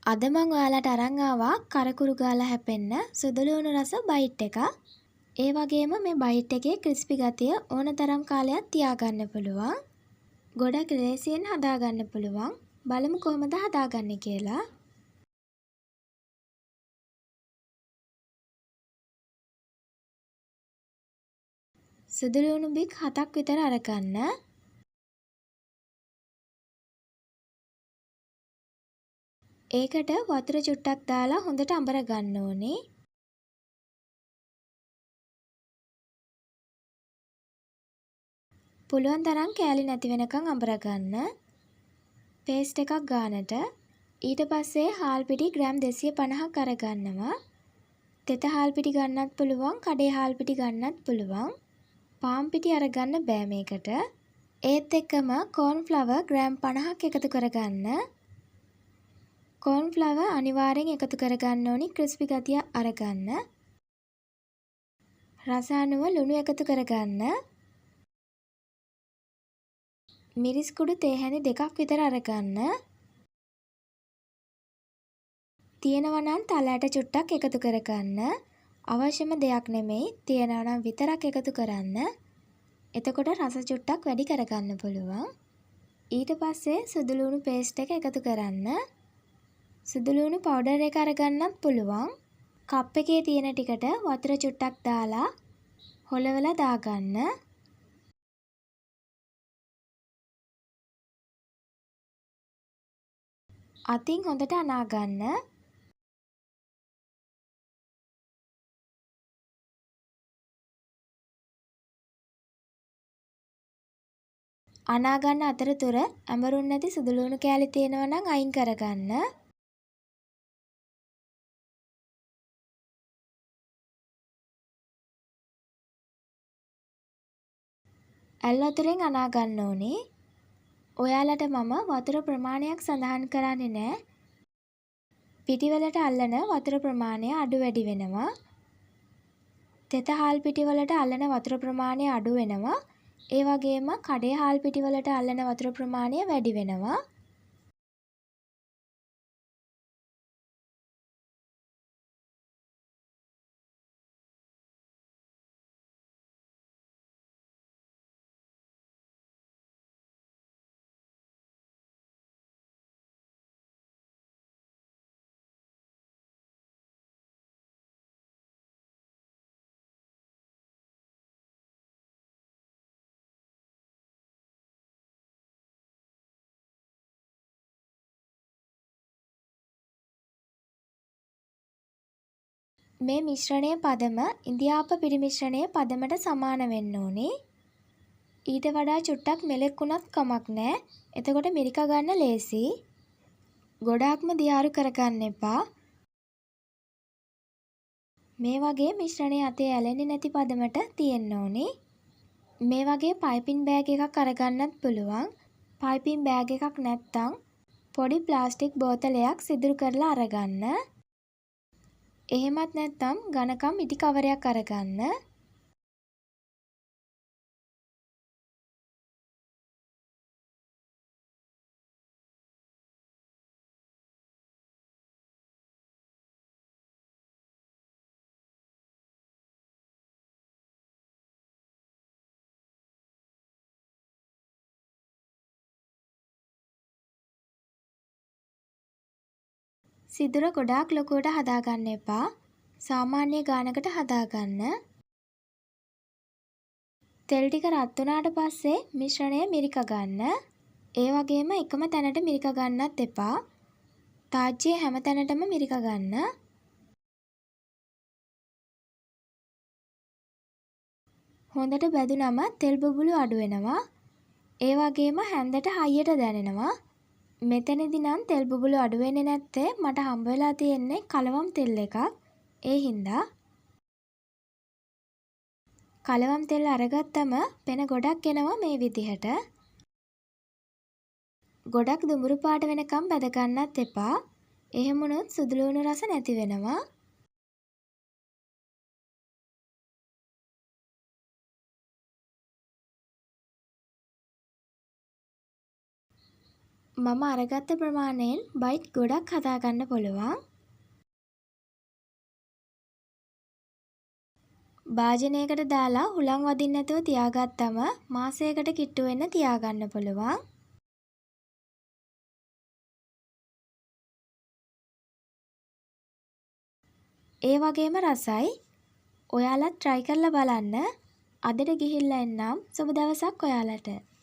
අද මම ඔයාලට අරන් ආවා කරකුරු ගාලා හැපෙන්න සුදු ලුණු රස බයිට් එකක්. ඒ වගේම මේ බයිට් එකේ ක්‍රිස්පි ගතිය ඕනතරම් කාලයක් තියාගන්න පුළුවන්. ගොඩක් ලේසියෙන් හදාගන්න පුළුවන්. බලමු කොහොමද හදාගන්නේ කියලා. සුදු ලුණු බික් 7ක් විතර අරගන්න. ඒකට වතුර චුට්ටක් දාලා හොඳට අඹර ගන්න ඕනේ. පුළුවන් තරම් කෑලි නැති වෙනකන් අඹර ගන්න. පේස්ට් එකක් ගන්නට. ඊට පස්සේ හාල් පිටි ග්‍රෑම් 250ක් අරගන්නවා. තෙත හාල් පිටි ගන්නත් පුළුවන්, කඩේ හාල් පිටි ගන්නත් පුළුවන්. පාන් පිටි අරගන්න බෑ මේකට. ඒත් එක්කම කෝන් ෆ්ලවර් ග්‍රෑම් 50ක් එකතු කරගන්න. කෝන් ෆ්ලවර් අනිවාර්යෙන් එකතු කරගන්න ඕනි ක්‍රිස්පි ගතිය අරගන්න. රස අනුව ලුණු එකතු කරගන්න. මිරිස් කුඩු තේ හැඳි 2ක් විතර අරගන්න. තියෙනවා නම් තල ඇට චුට්ටක් එකතු කරගන්න. අවශ්‍යම දෙයක් නෙමෙයි, තියෙනවා නම් විතරක් එකතු කරන්න. එතකොට රස චුට්ටක් වැඩි කරගන්න පුළුවන්. ඊට පස්සේ සුදු ලුණු පේස්ට් එක එකතු කරන්න. සුදු ලුණු පවුඩර් එක අරගන්නත් පුළුවන්. කප් එකේ තියෙන ටිකට වතුර චුට්ටක් දාලා හොලවලා දාගන්න. අතින් හොඳට අනා ගන්න. අනා ගන්න අතරතුර ඇඹරුම් නැති සුදු ලුණු කෑලි තියෙනවා නම් අයින් කරගන්න. ඇල් වතුරෙන් අනා ගන්න ඕනේ. ඔයාලට මම වතුර ප්‍රමාණයක් සඳහන් කරන්නේ නැහැ. පිටිවලට අල්ලන වතුර ප්‍රමාණය අඩු වැඩි වෙනවා. තෙත හාල් පිටිවලට අල්ලන වතුර ප්‍රමාණය අඩු වෙනවා. ඒ වගේම කඩේ හාල් පිටිවලට අල්ලන වතුර ප්‍රමාණය වැඩි වෙනවා. මේ මිශ්‍රණය පදම ඉන්දියාප පිරි මිශ්‍රණය පදමට සමාන වෙන්න ඕනේ. ඊට වඩා චුට්ටක් මෙලෙක් වුණත් කමක් නැහැ. එතකොට මිරික ගන්න ලේසි. ගොඩාක්ම දියාරු කරගන්න එපා. මේ වගේ මිශ්‍රණය අතේ ඇලෙන්නේ නැති පදමට තියෙන්න ඕනේ. මේ වගේ පයිපින් බෑග් එකක් අරගන්නත් පුළුවන්. පයිපින් බෑග් එකක් නැත්තම් පොඩි ප්ලාස්ටික් බෝතලයක් සිදුරු කරලා අරගන්න. එහෙමත් නැත්නම් ඝනකම් ඉටි කවරයක් අරගන්න. සිදුර ගොඩාක් ලොකුවට හදාගන්න එපා. සාමාන්‍ය ගානකට හදාගන්න. තෙල් ටික රත් වුණාට පස්සේ මිශ්‍රණය මිරික ගන්න. ඒ වගේම එකම තැනට මිරික ගන්නත් එපා. තාච්චියේ හැම තැනටම මිරික ගන්න. හොඳට බැදුනම තෙල් බුබුලු අඩු වෙනවා. ඒ වගේම හැන්දට හයියට දැනෙනවා. මෙතනදී නම් තෙල් බුබුලු අඩු වෙන්නේ නැත්තේ මට හම්බ වෙලා තියෙන්නේ කලවම් තෙල් එකක්. ඒ හින්දා කලවම් තෙල් අරගත්තම පෙන ගොඩක් එනවා මේ විදිහට. ගොඩක් දුඹුරු පාට වෙනකම් බැද ගන්නත් එපා. එහෙම වුණොත් සුදු ලුණු රස නැති වෙනවා. මම අරගත්ත ප්‍රමාණයෙන් බයිට් ගොඩක් හදාගන්න පුළුවන්. භාජනයකට දාලා හුලං වදින්න නැතුව තියාගත්තම මාසයකට කිට්ටු වෙන්න තියාගන්න පුළුවන්. ඒ වගේම රසයි. ඔයාලත් try කරලා බලන්න. අදට ගිහිල්ලා එන්නම්. සුබ දවසක් ඔයාලට.